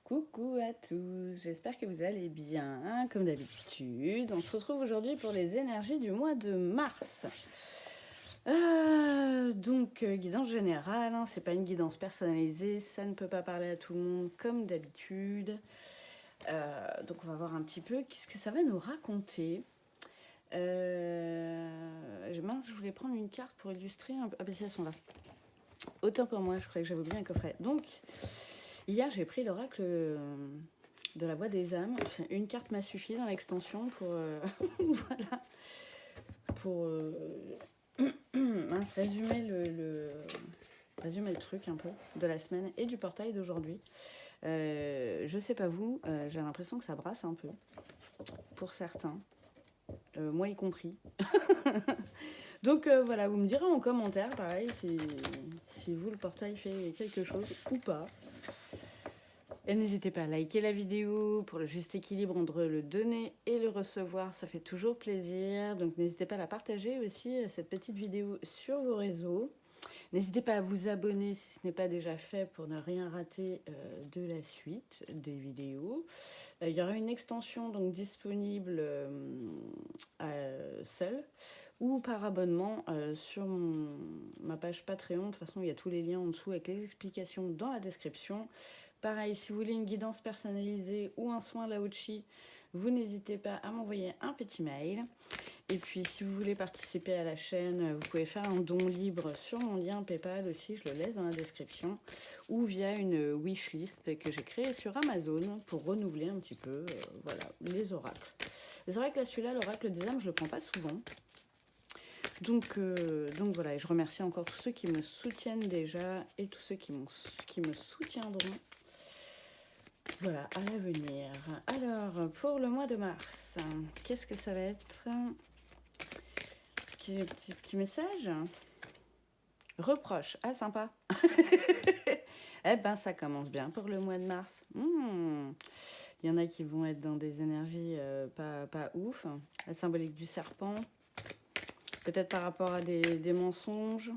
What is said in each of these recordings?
Coucou à tous, j'espère que vous allez bien, comme d'habitude. On se retrouve aujourd'hui pour les énergies du mois de mars. Guidance générale, hein, c'est pas une guidance personnalisée, ça ne peut pas parler à tout le monde comme d'habitude. Donc on va voir un petit peu qu'est-ce que ça va nous raconter. Mince, je voulais prendre une carte pour illustrer un peu. Ah bah si, elles sont là. Autant pour moi, je croyais que j'avais oublié un coffret. Donc, hier j'ai pris l'oracle de la voix des âmes. Une carte m'a suffi dans l'extension pour voilà, pour résumer résumer le truc un peu de la semaine et du portail d'aujourd'hui. Je sais pas vous, j'ai l'impression que ça brasse un peu pour certains, moi y compris. Donc voilà, vous me direz en commentaire, pareil, si vous le portail fait quelque chose ou pas. Et n'hésitez pas à liker la vidéo pour le juste équilibre entre le donner et le recevoir, ça fait toujours plaisir. Donc n'hésitez pas à la partager aussi, cette petite vidéo sur vos réseaux. N'hésitez pas à vous abonner si ce n'est pas déjà fait pour ne rien rater de la suite des vidéos. Il y aura une extension donc disponible seule ou par abonnement sur ma page Patreon. De toute façon, il y a tous les liens en dessous avec les explications dans la description. Pareil, si vous voulez une guidance personnalisée ou un soin Lao-Chi, vous n'hésitez pas à m'envoyer un petit mail. Et puis, si vous voulez participer à la chaîne, vous pouvez faire un don libre sur mon lien PayPal aussi, je le laisse dans la description, ou via une wishlist que j'ai créée sur Amazon pour renouveler un petit peu voilà, les oracles. Les oracles, là, celui-là, l'oracle des âmes, je ne le prends pas souvent. Donc voilà, et je remercie encore tous ceux qui me soutiennent déjà et tous ceux qui me soutiendront. Voilà, à l'avenir. Alors, pour le mois de mars, qu'est-ce que ça va être? Petit message. Reproche. Ah, sympa. Eh ben, ça commence bien pour le mois de mars. Il y en a qui vont être dans des énergies pas ouf. La symbolique du serpent. Peut-être par rapport à des mensonges.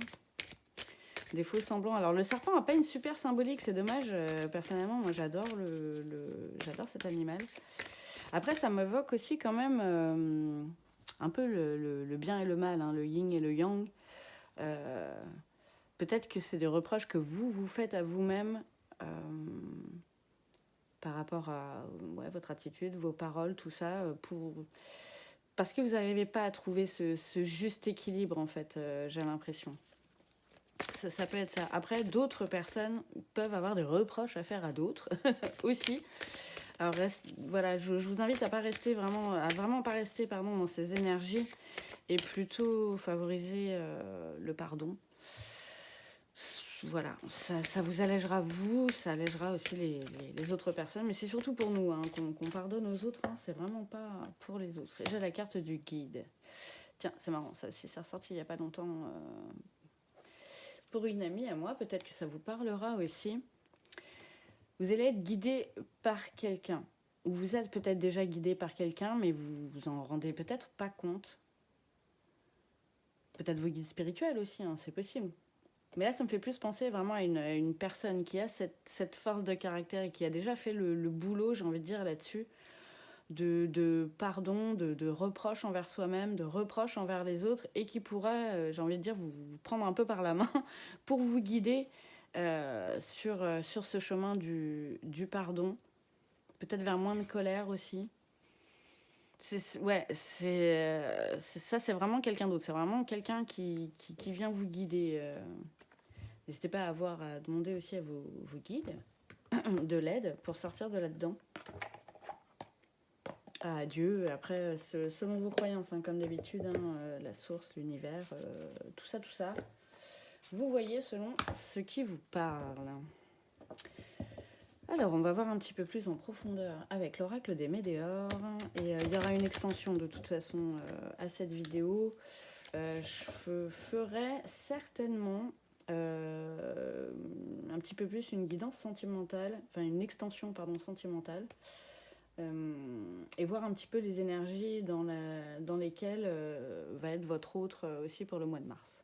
Des faux semblants. Alors le serpent n'a pas une super symbolique, c'est dommage. Personnellement, moi j'adore j'adore cet animal. Après, ça m'évoque aussi quand même un peu le bien et le mal, hein, le yin et le yang. Peut-être que c'est des reproches que vous faites à vous-même par rapport à votre attitude, vos paroles, tout ça, parce que vous n'arrivez pas à trouver ce juste équilibre, en fait, j'ai l'impression. Ça peut être ça. Après, d'autres personnes peuvent avoir des reproches à faire à d'autres aussi. Alors voilà, je vous invite à vraiment pas rester dans ces énergies et plutôt favoriser le pardon. Voilà, ça vous allégera vous, ça allégera aussi les autres personnes, mais c'est surtout pour nous hein, qu'on pardonne aux autres. Hein, c'est vraiment pas pour les autres. J'ai la carte du guide. Tiens, c'est marrant, ça aussi, c'est ressorti il y a pas longtemps. Pour une amie à moi, peut-être que ça vous parlera aussi. Vous allez être guidé par quelqu'un. Ou vous êtes peut-être déjà guidé par quelqu'un, mais vous vous en rendez peut-être pas compte. Peut-être vos guides spirituels aussi, hein, c'est possible. Mais là, ça me fait plus penser vraiment à une personne qui a cette force de caractère et qui a déjà fait le boulot, j'ai envie de dire, là-dessus, de pardon, de reproches envers soi-même, de reproches envers les autres, et qui pourra, j'ai envie de dire, vous prendre un peu par la main pour vous guider sur ce chemin du pardon, peut-être vers moins de colère aussi. Ça, c'est vraiment quelqu'un d'autre, c'est vraiment quelqu'un qui vient vous guider. N'hésitez pas à demander aussi à vos guides de l'aide pour sortir de là-dedans. À Dieu, après, selon vos croyances, hein, comme d'habitude, hein, la source, l'univers, tout ça. Vous voyez selon ce qui vous parle. Alors, on va voir un petit peu plus en profondeur avec l'oracle des Médéors. Et il y aura une extension de toute façon à cette vidéo. Je ferai certainement un petit peu plus une guidance sentimentale, enfin une extension sentimentale. Et voir un petit peu les énergies dans lesquelles va être votre autre aussi pour le mois de mars.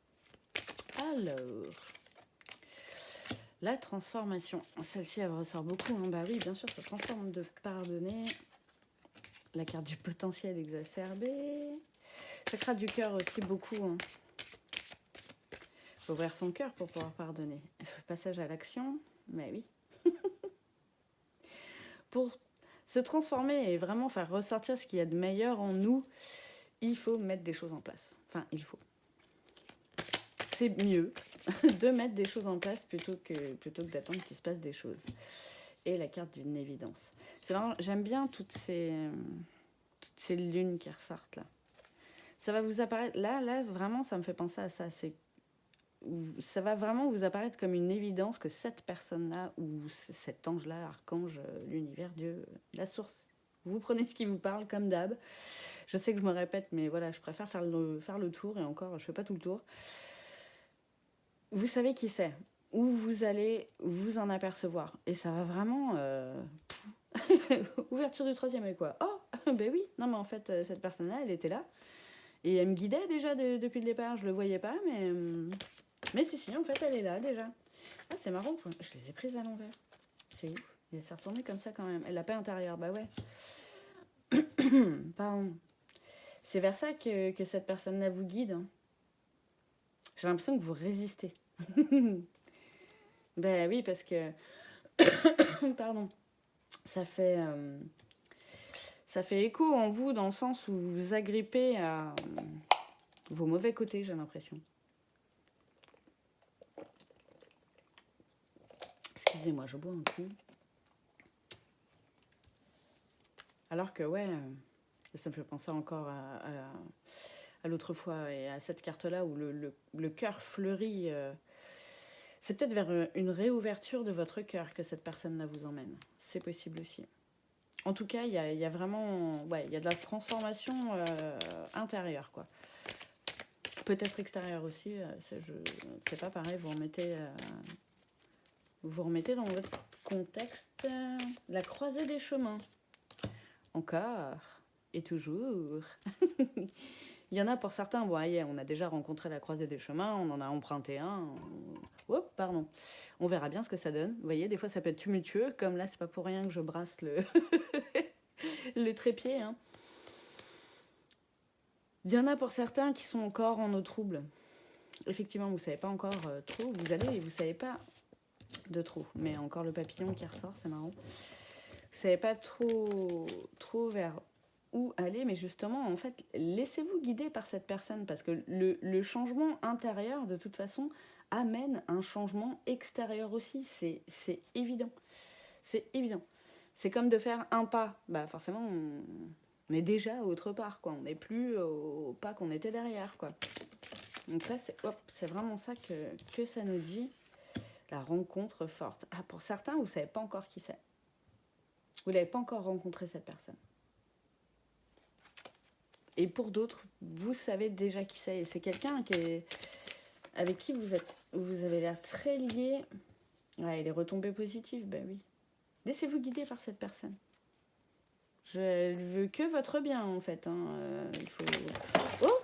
Alors, La transformation. Celle-ci, elle ressort beaucoup. Hein. Bah oui, bien sûr, ça transforme de pardonner. La carte du potentiel exacerbé. Chakra du cœur aussi, beaucoup. Hein. Faut ouvrir son cœur pour pouvoir pardonner. Le passage à l'action, mais oui. Pour se transformer et vraiment faire ressortir ce qu'il y a de meilleur en nous, il faut mettre des choses en place. Enfin, il faut. C'est mieux de mettre des choses en place plutôt que d'attendre qu'il se passe des choses. Et la carte d'une évidence. C'est vraiment, j'aime bien toutes ces lunes qui ressortent là. Ça va vous apparaître, là, vraiment, ça me fait penser à ça. Ça va vraiment vous apparaître comme une évidence que cette personne-là, ou cet ange-là, archange, l'univers, Dieu, la source, vous prenez ce qui vous parle comme d'hab. Je sais que je me répète, mais voilà, je préfère faire le tour, et encore, je fais pas tout le tour. Vous savez qui c'est, où vous allez vous en apercevoir. Et ça va vraiment... ouverture du 3e œil, quoi. Oh, ben oui, non mais en fait, cette personne-là, elle était là. Et elle me guidait déjà depuis le départ, je le voyais pas, mais si, en fait, elle est là déjà. Ah, c'est marrant, je les ai prises à l'envers. C'est ouf, et ça retournait comme ça quand même. Et la paix intérieure, bah ouais. Pardon. C'est vers ça que cette personne-là vous guide. Hein. J'ai l'impression que vous résistez. Ben oui, parce que... Pardon. Ça fait écho en vous dans le sens où vous vous agrippez à vos mauvais côtés, j'ai l'impression. Excusez-moi, je bois un coup. Alors que, ouais, ça me fait penser encore à l'autre fois et à cette carte-là où le cœur fleurit. C'est peut-être vers une réouverture de votre cœur que cette personne-là vous emmène. C'est possible aussi. En tout cas, il y a vraiment... Ouais, il y a de la transformation intérieure, quoi. Peut-être extérieure aussi. C'est pas pareil, vous remettez dans votre contexte la croisée des chemins. Encore et toujours. Il y en a pour certains, bon, on a déjà rencontré la croisée des chemins, on en a emprunté un. Oh, pardon. On verra bien ce que ça donne. Vous voyez, des fois ça peut être tumultueux, comme là, c'est pas pour rien que je brasse le trépied. Hein. Il y en a pour certains qui sont encore en eau trouble. Effectivement, vous savez pas encore trop, vous allez et vous savez pas de trop. Mais encore le papillon qui ressort, c'est marrant. Vous savez pas trop vers où aller, mais justement, en fait, laissez-vous guider par cette personne, parce que le changement intérieur, de toute façon, amène un changement extérieur aussi. C'est évident. C'est évident. C'est comme de faire un pas. Bah forcément, on est déjà autre part, quoi. On n'est plus au pas qu'on était derrière, quoi. Donc là, c'est vraiment ça que ça nous dit. La rencontre forte. Ah, pour certains, vous ne savez pas encore qui c'est. Vous n'avez pas encore rencontré cette personne. Et pour d'autres, vous savez déjà qui c'est. Et c'est quelqu'un avec qui vous avez l'air très lié. Ouais, les retombées positives, ben oui. Laissez-vous guider par cette personne. Je veux que votre bien, en fait. Hein. Il faut... Oh!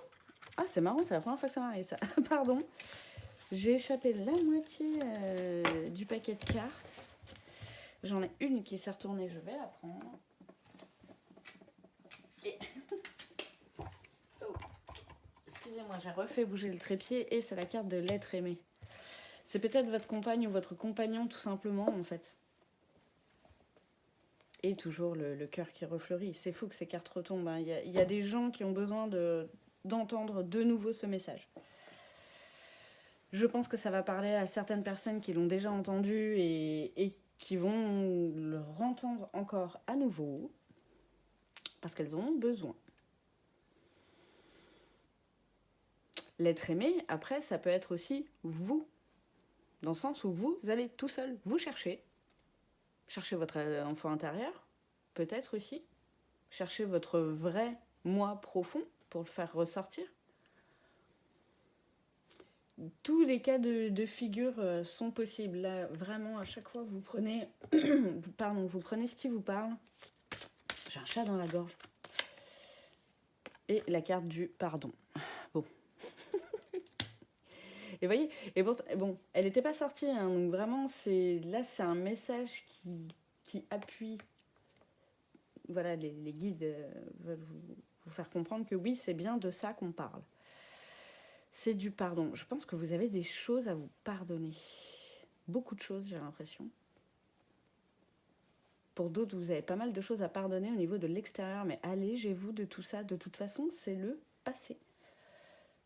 Ah, c'est marrant, c'est la première fois que ça m'arrive, ça. Pardon. J'ai échappé la moitié du paquet de cartes. J'en ai une qui s'est retournée, je vais la prendre. Et... oh. Excusez-moi, j'ai refait bouger le trépied et c'est la carte de l'être aimé. C'est peut-être votre compagne ou votre compagnon, tout simplement, en fait. Et toujours le cœur qui refleurit. C'est fou que ces cartes retombent. Hein. Il y a des gens qui ont besoin d'entendre de nouveau ce message. Je pense que ça va parler à certaines personnes qui l'ont déjà entendu et qui vont le entendre encore à nouveau parce qu'elles en ont besoin. L'être aimé, après, ça peut être aussi vous. Dans le sens où vous allez tout seul vous chercher votre enfant intérieur, peut-être aussi. Cherchez votre vrai moi profond pour le faire ressortir. Tous les cas de figure sont possibles. Là, vraiment, à chaque fois, vous prenez... vous prenez ce qui vous parle. J'ai un chat dans la gorge. Et la carte du pardon. Bon. Et vous voyez, et bon, elle n'était pas sortie, hein, donc vraiment, là, c'est un message qui appuie. Voilà, les guides veulent vous faire comprendre que oui, c'est bien de ça qu'on parle. C'est du pardon. Je pense que vous avez des choses à vous pardonner. Beaucoup de choses, j'ai l'impression. Pour d'autres, vous avez pas mal de choses à pardonner au niveau de l'extérieur, mais allégez-vous de tout ça. De toute façon, c'est le passé.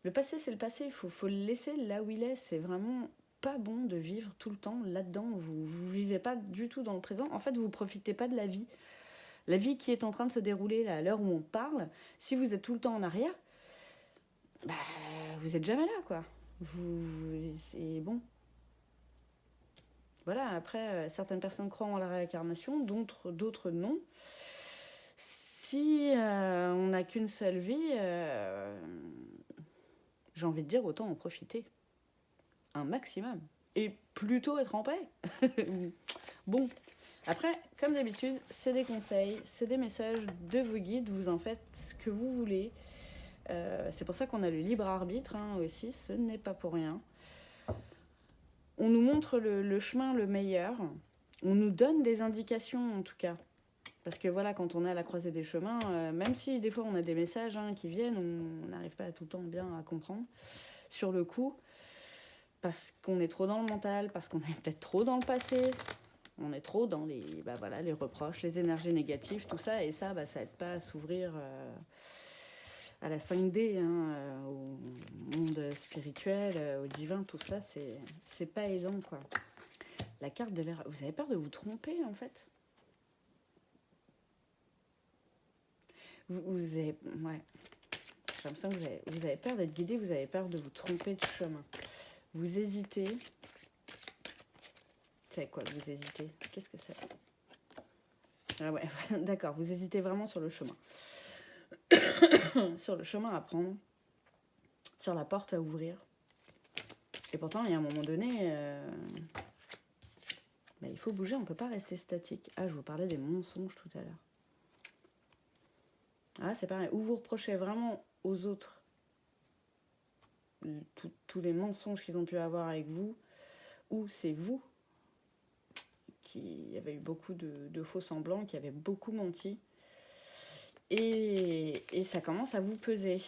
Le passé, c'est le passé. Il faut le laisser là où il est. C'est vraiment pas bon de vivre tout le temps là-dedans. Vous vivez pas du tout dans le présent. En fait, vous profitez pas de la vie. La vie qui est en train de se dérouler là, à l'heure où on parle, si vous êtes tout le temps en arrière, bah, vous êtes jamais là, quoi. C'est bon. Voilà, après, certaines personnes croient en la réincarnation, d'autres non. Si on n'a qu'une seule vie, j'ai envie de dire, autant en profiter. Un maximum. Et plutôt être en paix. Bon, après, comme d'habitude, c'est des conseils, c'est des messages de vos guides, vous en faites ce que vous voulez. C'est pour ça qu'on a le libre arbitre aussi, ce n'est pas pour rien. On nous montre le chemin le meilleur, on nous donne des indications en tout cas. Parce que voilà, quand on est à la croisée des chemins, même si des fois on a des messages qui viennent, on n'arrive pas tout le temps bien à comprendre sur le coup, parce qu'on est trop dans le mental, parce qu'on est peut-être trop dans le passé, on est trop dans les reproches, les énergies négatives, tout ça, et ça aide pas à s'ouvrir à la 5D, au monde spirituel, au divin, tout ça, c'est pas aidant, quoi. La carte de l'air, vous avez peur de vous tromper, en fait? Vous avez... Ouais. J'ai l'impression que vous avez peur d'être guidé, vous avez peur de vous tromper de chemin. Vous hésitez. C'est quoi, vous hésitez? Qu'est-ce que c'est? Ah ouais, d'accord, vous hésitez vraiment sur le chemin. Sur le chemin à prendre. Sur la porte à ouvrir. Et pourtant, il y a un moment donné... il faut bouger, on ne peut pas rester statique. Ah, je vous parlais des mensonges tout à l'heure. Ah, c'est pareil. Ou vous reprochez vraiment aux autres tous les mensonges qu'ils ont pu avoir avec vous, ou c'est vous qui avez eu beaucoup de faux semblants, qui avez beaucoup menti, et ça commence à vous peser.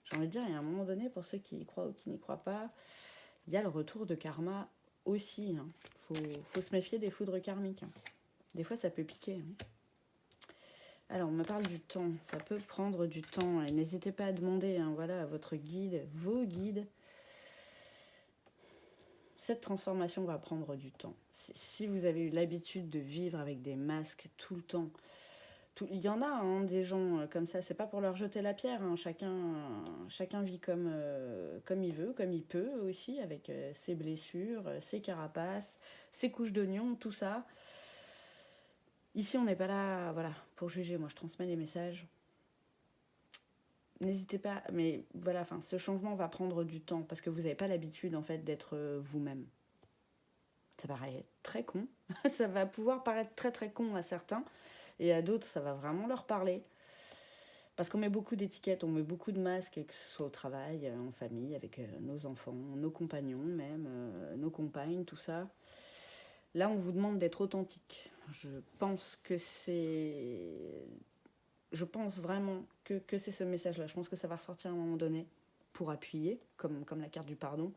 J'ai envie de dire, il y a un moment donné, pour ceux qui y croient ou qui n'y croient pas, il y a le retour de karma aussi. Faut se méfier des foudres karmiques. Des fois, ça peut piquer. Alors, on me parle du temps. Ça peut prendre du temps. Et n'hésitez pas à demander à votre guide, vos guides. Cette transformation va prendre du temps. Si vous avez eu l'habitude de vivre avec des masques tout le temps, il y en a des gens comme ça. C'est pas pour leur jeter la pierre. Chacun vit comme il veut, comme il peut aussi, avec ses blessures, ses carapaces, ses couches d'oignons, tout ça. Ici, on n'est pas là, pour juger. Moi, je transmets les messages. N'hésitez pas, mais ce changement va prendre du temps parce que vous n'avez pas l'habitude, en fait, d'être vous-même. Ça paraît très con. Ça va pouvoir paraître très, très con à certains. Et à d'autres, ça va vraiment leur parler. Parce qu'on met beaucoup d'étiquettes, on met beaucoup de masques, que ce soit au travail, en famille, avec nos enfants, nos compagnons même, nos compagnes, tout ça. Là, on vous demande d'être authentique. Je pense vraiment que c'est ce message-là. Je pense que ça va ressortir à un moment donné pour appuyer, comme la carte du pardon.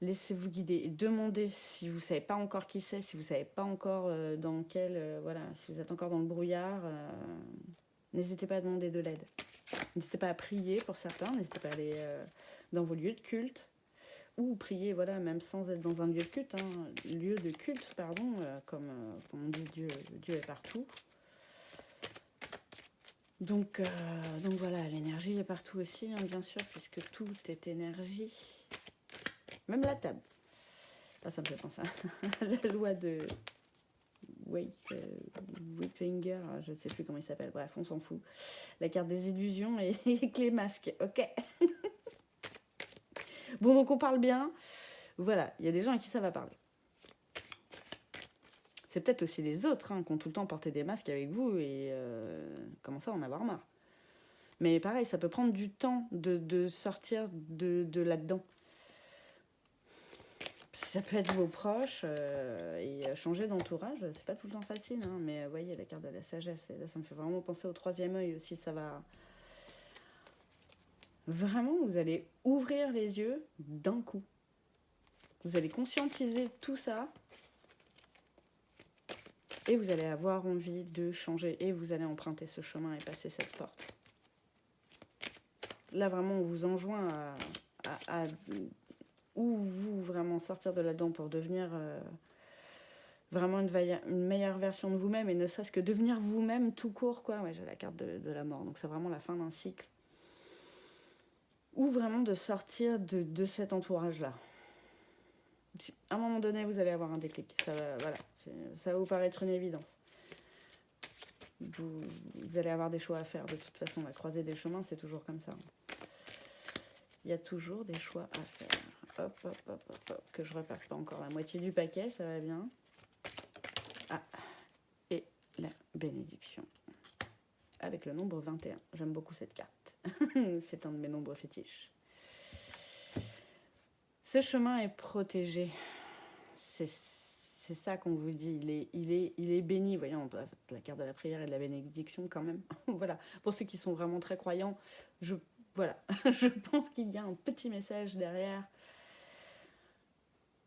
Laissez-vous guider et demandez si vous ne savez pas encore qui c'est, si vous ne savez pas encore dans quel... si vous êtes encore dans le brouillard, n'hésitez pas à demander de l'aide. N'hésitez pas à prier pour certains, n'hésitez pas à aller dans vos lieux de culte, ou prier, même sans être dans un lieu de culte, comme on dit, Dieu est partout. Donc voilà, l'énergie est partout aussi, bien sûr, puisque tout est énergie. Même la table. Ça me fait penser à la loi de Whitfinger, je ne sais plus comment il s'appelle, bref, on s'en fout. La carte des illusions et les masques, ok. Bon, donc on parle bien. Voilà, il y a des gens à qui ça va parler. C'est peut-être aussi les autres qui ont tout le temps porté des masques avec vous et commencent à en avoir marre. Mais pareil, ça peut prendre du temps de sortir de là-dedans. Ça peut être vos proches et changer d'entourage, c'est pas tout le temps facile, hein, mais vous voyez la carte de la sagesse, et là ça me fait vraiment penser au troisième œil aussi, ça va... Vraiment, vous allez ouvrir les yeux d'un coup. Vous allez conscientiser tout ça et vous allez avoir envie de changer et vous allez emprunter ce chemin et passer cette porte. Là, vraiment, on vous enjoint à ou vous vraiment sortir de là-dedans pour devenir vraiment une meilleure version de vous-même et ne serait-ce que devenir vous-même tout court, quoi. Ouais, j'ai la carte de la mort, donc c'est vraiment la fin d'un cycle. Ou vraiment de sortir de cet entourage-là. À un moment donné, vous allez avoir un déclic. Ça va vous paraître une évidence. Vous allez avoir des choix à faire. De toute façon, la croisée des chemins, c'est toujours comme ça. Il y a toujours des choix à faire. Hop, hop, hop, hop, hop. Que je reparte pas encore la moitié du paquet, ça va bien. Ah, et la bénédiction. Avec le nombre 21. J'aime beaucoup cette carte. C'est un de mes nombres fétiches. Ce chemin est protégé. C'est ça qu'on vous dit. Il est béni. Voyez, on doit la carte de la prière et de la bénédiction quand même. Voilà. Pour ceux qui sont vraiment très croyants, je pense qu'il y a un petit message derrière.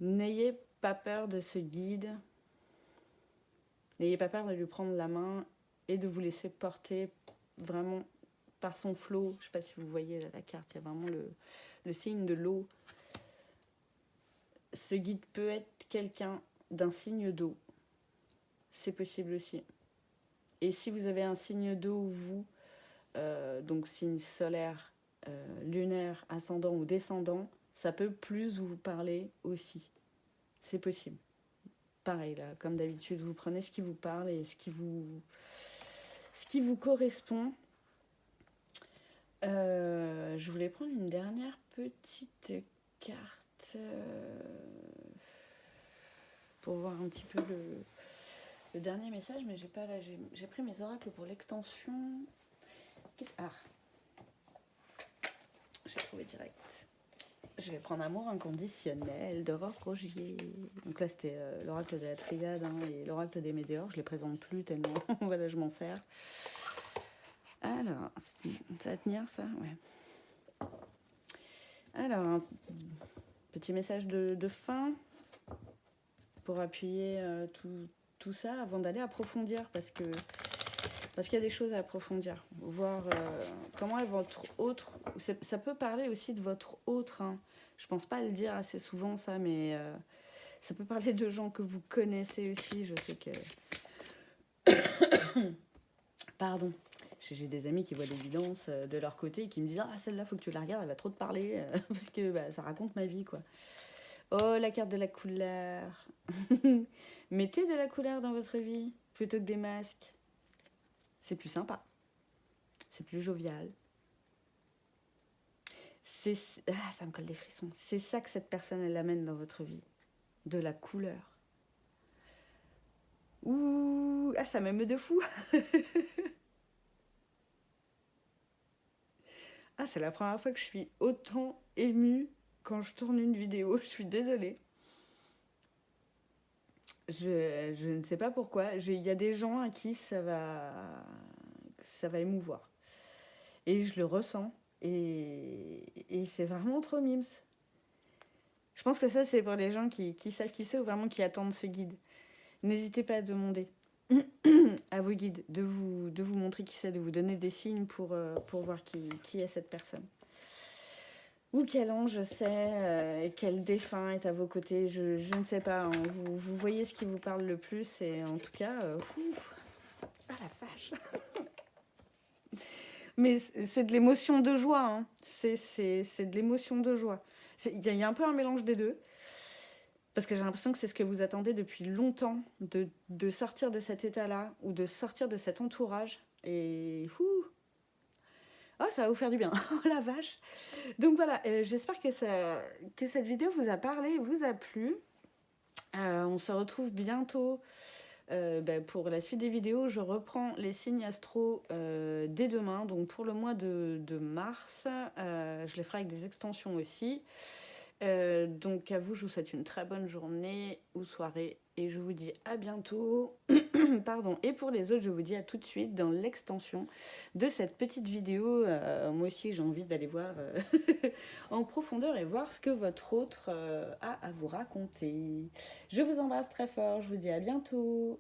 N'ayez pas peur de ce guide. N'ayez pas peur de lui prendre la main et de vous laisser porter vraiment par son flot. Je ne sais pas si vous voyez là, la carte, il y a vraiment le signe de l'eau. Ce guide peut être quelqu'un d'un signe d'eau. C'est possible aussi. Et si vous avez un signe d'eau, vous, donc signe solaire, lunaire, ascendant ou descendant, ça peut plus vous parler aussi. C'est possible. Pareil, là, comme d'habitude, vous prenez ce qui vous parle et ce qui vous correspond. Je voulais prendre une dernière petite carte pour voir un petit peu le dernier message, mais j'ai pas là. J'ai pris mes oracles pour l'extension. J'ai trouvé direct. Je vais prendre Amour inconditionnel d'Aurore Rogier. Donc là, c'était l'oracle de la triade et l'oracle des météores. Je les présente plus tellement. Voilà, je m'en sers. Alors, ça va tenir ça? Ouais. Alors, un petit message de fin pour appuyer tout ça avant d'aller approfondir parce qu'il y a des choses à approfondir. Voir comment est votre autre... Ça peut parler aussi de votre autre. Hein. Je pense pas le dire assez souvent ça, mais ça peut parler de gens que vous connaissez aussi. Je sais que... Pardon. J'ai des amis qui voient des guidances de leur côté et qui me disent « Ah, celle-là, faut que tu la regardes, elle va trop te parler. » Parce que ça raconte ma vie, quoi. Oh, la carte de la couleur. Mettez de la couleur dans votre vie plutôt que des masques. C'est plus sympa. C'est plus jovial. Ça me colle des frissons. C'est ça que cette personne, elle amène dans votre vie. De la couleur. Ouh, ça m'émeut de fou. C'est la première fois que je suis autant émue quand je tourne une vidéo. Je suis désolée. Je ne sais pas pourquoi. Il y a des gens à qui ça va émouvoir. Et je le ressens. Et c'est vraiment trop mimes. Je pense que ça, c'est pour les gens qui savent qui c'est ou vraiment qui attendent ce guide. N'hésitez pas à demander à vos guides de vous montrer qui c'est, de vous donner des signes pour voir qui est cette personne. Ou quel ange c'est, quel défunt est à vos côtés, je ne sais pas. Hein. Vous voyez ce qui vous parle le plus et en tout cas, ah la vache. Mais c'est de l'émotion de joie. Hein. C'est de l'émotion de joie. Il y a un peu un mélange des deux. Parce que j'ai l'impression que c'est ce que vous attendez depuis longtemps, de sortir de cet état-là ou de sortir de cet entourage. Et ça va vous faire du bien. Oh la vache. Donc voilà, j'espère que cette vidéo vous a parlé, vous a plu. On se retrouve bientôt Pour la suite des vidéos, je reprends les signes astro dès demain. Donc pour le mois de mars, je les ferai avec des extensions aussi. Donc à vous, je vous souhaite une très bonne journée ou soirée et je vous dis à bientôt. Pardon. Et pour les autres, je vous dis à tout de suite dans l'extension de cette petite vidéo. Moi aussi, j'ai envie d'aller voir en profondeur et voir ce que votre autre a à vous raconter. Je vous embrasse très fort. Je vous dis à bientôt.